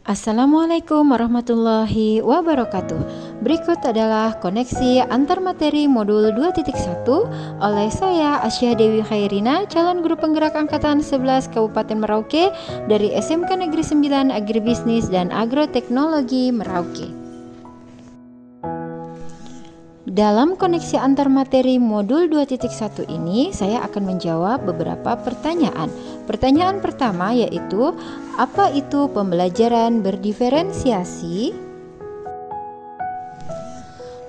Assalamualaikum warahmatullahi wabarakatuh. Berikut adalah koneksi antar materi modul 2.1 oleh saya Asya Dewi Khairina, calon guru penggerak angkatan 11 Kabupaten Merauke dari SMK Negeri 9 Agribisnis dan Agroteknologi Merauke. Dalam koneksi antar materi modul 2.1 ini, saya akan menjawab beberapa pertanyaan. Pertanyaan pertama yaitu, apa itu pembelajaran berdiferensiasi?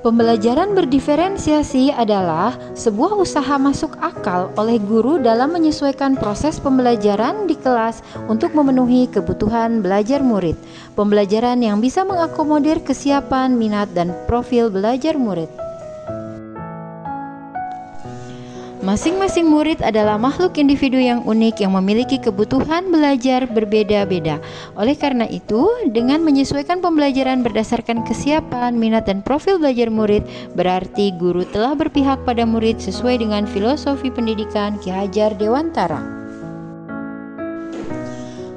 Pembelajaran berdiferensiasi adalah sebuah usaha masuk akal oleh guru dalam menyesuaikan proses pembelajaran di kelas untuk memenuhi kebutuhan belajar murid. Pembelajaran yang bisa mengakomodir kesiapan, minat, dan profil belajar murid. Masing-masing murid adalah makhluk individu yang unik yang memiliki kebutuhan belajar berbeda-beda. Oleh karena itu, dengan menyesuaikan pembelajaran berdasarkan kesiapan, minat, dan profil belajar murid, berarti guru telah berpihak pada murid sesuai dengan filosofi pendidikan Ki Hajar Dewantara.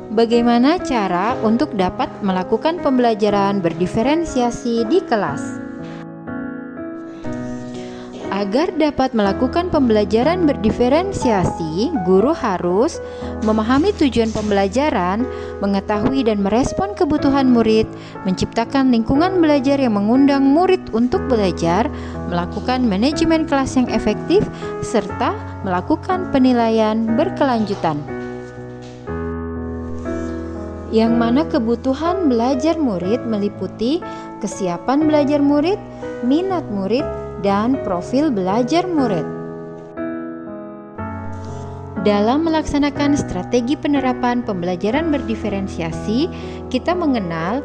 Bagaimana cara untuk dapat melakukan pembelajaran berdiferensiasi di kelas? Agar dapat melakukan pembelajaran berdiferensiasi, guru harus memahami tujuan pembelajaran, mengetahui dan merespon kebutuhan murid, menciptakan lingkungan belajar yang mengundang murid untuk belajar, melakukan manajemen kelas yang efektif, serta melakukan penilaian berkelanjutan. Yang mana kebutuhan belajar murid meliputi kesiapan belajar murid, minat murid, dan profil belajar murid. Dalam melaksanakan strategi penerapan pembelajaran berdiferensiasi, kita mengenal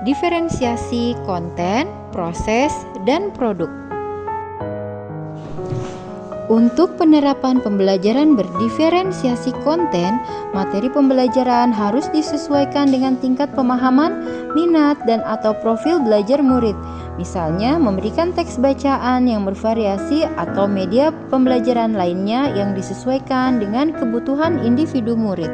diferensiasi konten, proses, dan produk. Untuk penerapan pembelajaran berdiferensiasi konten, materi pembelajaran harus disesuaikan dengan tingkat pemahaman, minat, dan atau profil belajar murid. Misalnya, memberikan teks bacaan yang bervariasi atau media pembelajaran lainnya yang disesuaikan dengan kebutuhan individu murid.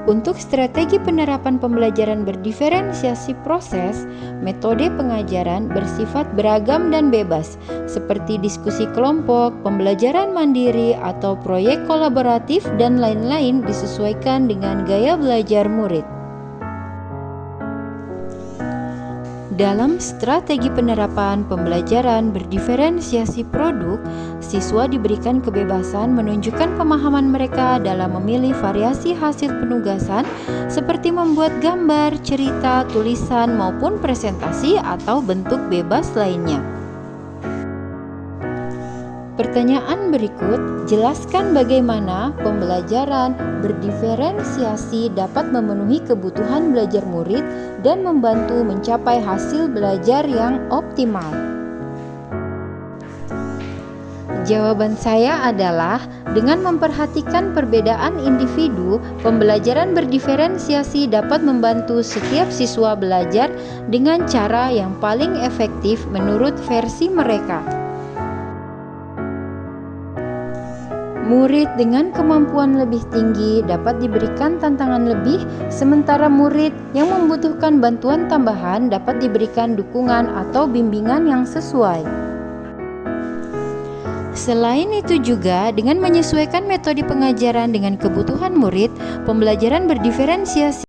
Untuk strategi penerapan pembelajaran berdiferensiasi proses, metode pengajaran bersifat beragam dan bebas, seperti diskusi kelompok, pembelajaran mandiri, atau proyek kolaboratif, dan lain-lain disesuaikan dengan gaya belajar murid. Dalam strategi penerapan pembelajaran berdiferensiasi produk, siswa diberikan kebebasan menunjukkan pemahaman mereka dalam memilih variasi hasil penugasan seperti membuat gambar, cerita, tulisan, maupun presentasi atau bentuk bebas lainnya. Pertanyaan berikut, jelaskan bagaimana pembelajaran berdiferensiasi dapat memenuhi kebutuhan belajar murid dan membantu mencapai hasil belajar yang optimal. Jawaban saya adalah dengan memperhatikan perbedaan individu, pembelajaran berdiferensiasi dapat membantu setiap siswa belajar dengan cara yang paling efektif menurut versi mereka. Murid dengan kemampuan lebih tinggi dapat diberikan tantangan lebih, sementara murid yang membutuhkan bantuan tambahan dapat diberikan dukungan atau bimbingan yang sesuai. Selain itu juga, dengan menyesuaikan metode pengajaran dengan kebutuhan murid, pembelajaran berdiferensiasi